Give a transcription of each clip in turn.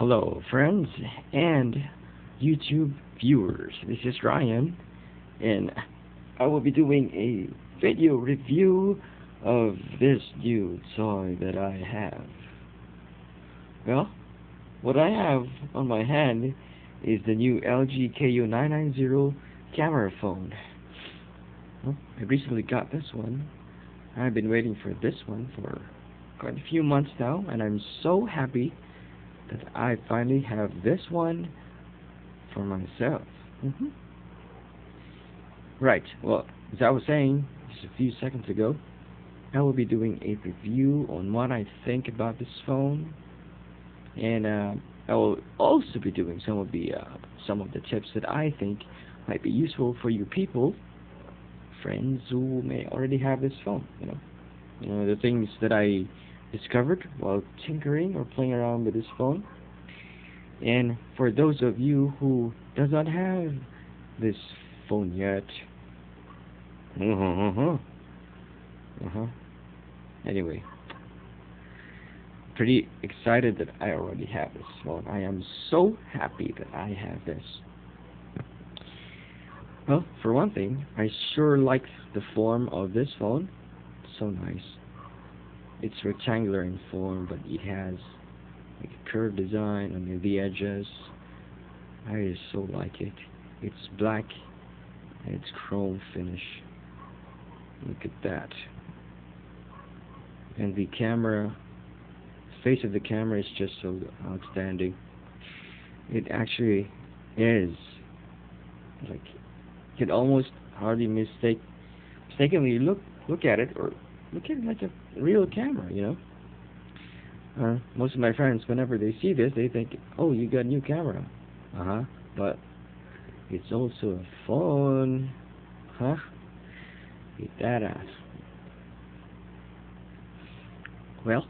Hello, friends and YouTube viewers. This is Ryan, and I will be doing a video review of this new toy that I have. Well, what I have on my hand is the new LG KU990 Camera Phone. Well, I recently got this one. I've been waiting for this one for quite a few months now, and I'm so happy that I finally have this one for myself. Right, well, as I was saying just a few seconds ago, I will be doing a review on what I think about this phone, and I will also be doing some of the tips that I think might be useful for you people, friends who may already have this phone. You know the things that I discovered while tinkering or playing around with this phone. And for those of you who does not have this phone yet, anyway, pretty excited that I already have this phone. I am so happy that I have this. Well, for one thing, I sure like the form of this phone. It's so nice. It's rectangular in form, but it has like a curved design on the edges. I just so like it. It's black and it's chrome finish. Look at that. And the camera, face of the camera is just so outstanding. It actually is like, you could almost hardly mistakenly look at it, or look at it like a real camera, Most of my friends, whenever they see this, they think, oh, you got a new camera. But it's also a phone. Get that ass. Well,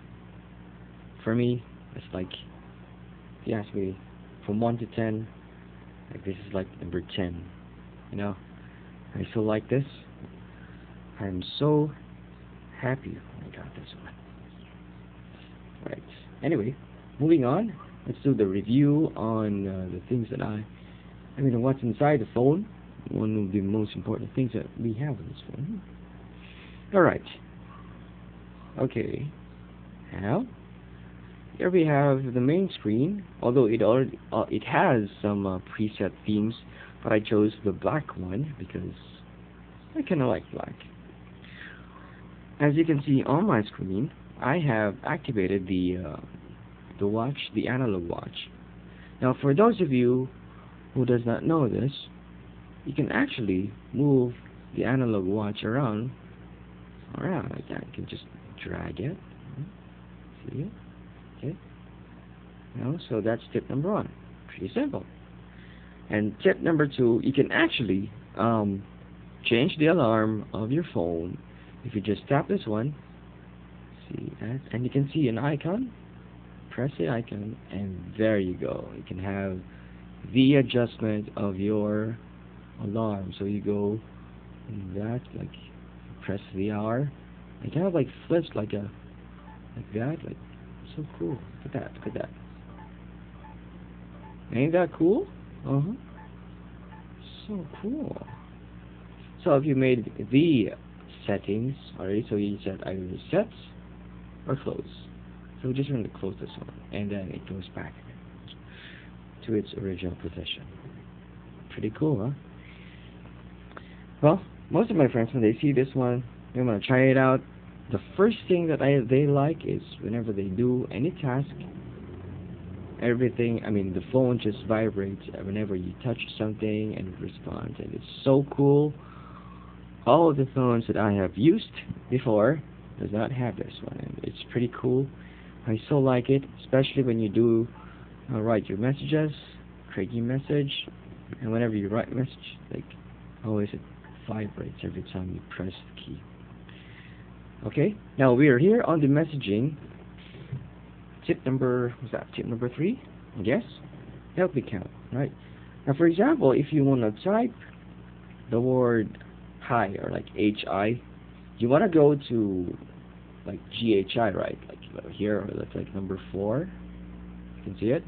for me, it's like, if you ask me, from 1 to 10, like this is like number 10. I still like this. I'm so happy I got this one. Right. Anyway, moving on. Let's do the review on the things that what's inside the phone. One of the most important things that we have in this phone. Alright. Okay. Now, here we have the main screen. Although it has some preset themes, but I chose the black one because I kind of like black. As you can see on my screen, I have activated the watch, the analog watch. Now, for those of you who does not know this, you can actually move the analog watch around like that. You can just drag it. See it? Okay. So that's tip number 1. Pretty simple. And tip number 2, you can actually change the alarm of your phone if you just tap this one. See that? And you can see an icon. Press the icon, and there you go. You can have the adjustment of your alarm. So you go that, like, press the hour. It kind of like flips like that. Like, so cool. Look at that. Ain't that cool? So cool. So if you made the settings already, so you set either set or close. So we're just going to close this one, and then it goes back to its original position. Pretty cool, huh? Well, most of my friends, when they see this one, they want to try it out. The first thing that they like is whenever they do any task, the phone just vibrates whenever you touch something, and it responds, and it's so cool. All of the phones that I have used before does not have this one, and it's pretty cool. I so like it, especially when you do write your messages, create your message, and whenever you write a message, like, always it vibrates every time you press the key. Okay, now we are here on the messaging. Tip number 3, I guess? Help me count, right? Now, for example, if you want to type the word hi, or like hi, you want to go to like GHI, right? Like here, or that's like number 4. You can see it.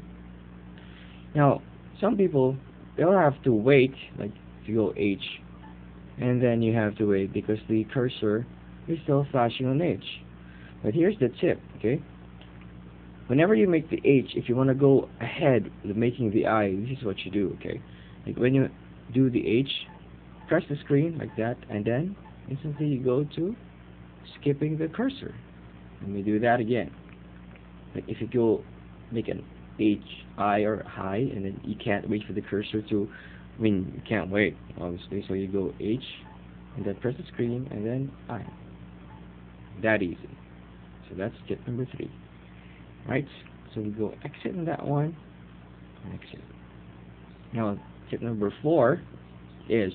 Now, some people, they'll have to wait, like if you go H, and then you have to wait because the cursor is still flashing on H. But here's the tip, okay? Whenever you make the H, if you want to go ahead with making the I, this is what you do, okay? Like when you do the H, press the screen like that, and then instantly you go to skipping the cursor. Let me do that again. Like if you go make an H, I, or high, and then you can't wait for the cursor to, I mean, you can't wait, obviously, so you go H, and then press the screen, and then I. That easy. So that's tip number 3. Right? So we go exit on that one, and exit. Now, tip number 4 is,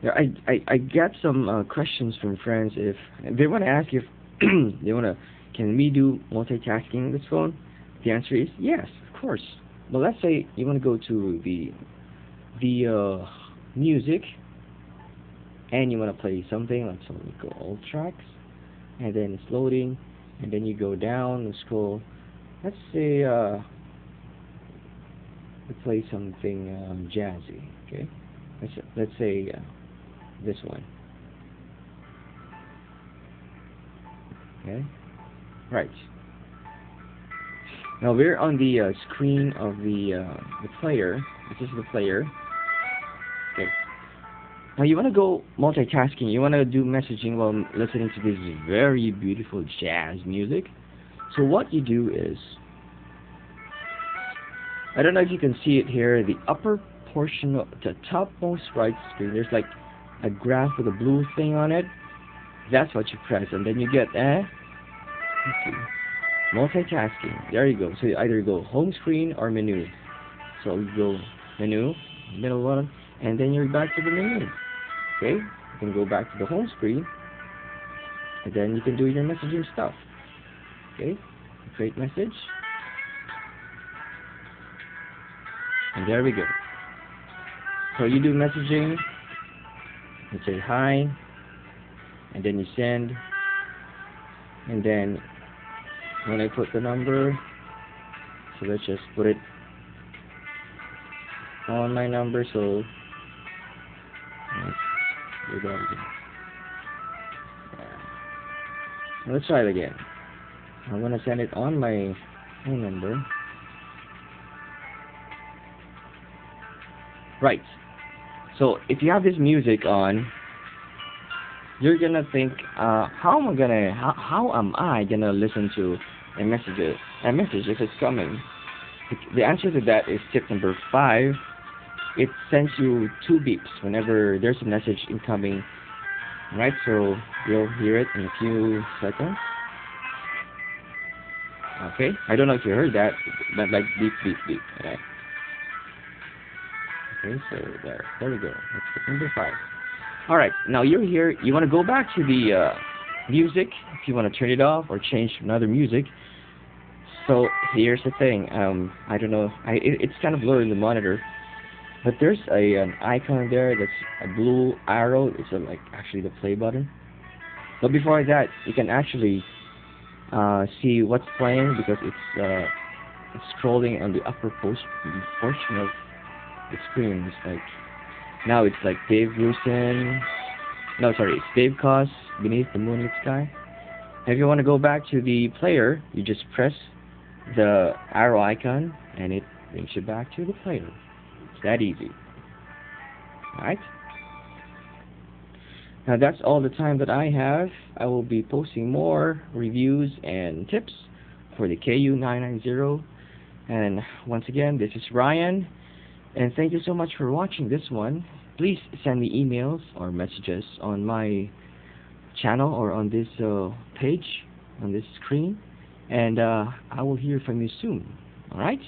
I get some questions from friends if they want to ask if they want to, can we do multitasking on this phone? The answer is yes, of course. But let's say you want to go to the music, and you want to play something. Let's go all tracks, and then it's loading, and then you go down and scroll. Let's say we play something jazzy. Okay, let's say this one. Okay, right. Now we're on the screen of the player. This is the player. Okay. Now you want to go multitasking. You want to do messaging while listening to this very beautiful jazz music. So what you do is, I don't know if you can see it here, the upper portion of the topmost right screen, there's like a graph with a blue thing on it. That's what you press, and then you get let's see, multitasking. There you go. So you either go home screen or menu. So you go menu, middle one, and then you're back to the menu. Okay, you can go back to the home screen, and then you can do your messaging stuff. Okay, create message, and there we go. So you do messaging, you say hi, and then you send, and then when I put the number, so let's just put it on my number, so let's do that again. Yeah. Let's try it again. I'm gonna send it on my phone number. Right. So if you have this music on, you're gonna think, how am I gonna listen to a message if it's coming? The answer to that is tip number 5. It sends you 2 beeps whenever there's a message incoming. Right, so you'll hear it in a few seconds. Okay, I don't know if you heard that, but like beep, beep, beep. Okay. Okay, so there we go. That's tip number 5. All right, now you're here. You want to go back to the music if you want to turn it off or change to another music. So here's the thing. I don't know. It's kind of blurry in the monitor, but there's an icon there that's a blue arrow. It's like actually the play button. But before that, you can actually see what's playing because it's scrolling on the upper portion of the screen. It's like now it's like Dave Grusin. No, sorry, it's Dave Koz, Beneath the Moonlit Sky. And if you want to go back to the player, you just press the arrow icon, and it brings you back to the player. It's that easy. Alright? Now that's all the time that I have. I will be posting more reviews and tips for the KU990. And once again, this is Ryan. And thank you so much for watching this one. Please send me emails or messages on my channel or on this page, on this screen. And I will hear from you soon. Alright?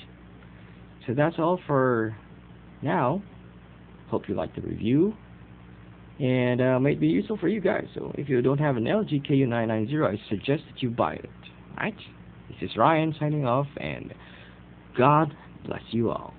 So that's all for now. Hope you liked the review. And might be useful for you guys. So if you don't have an LG KU990, I suggest that you buy it. Alright? This is Ryan signing off, and God bless you all.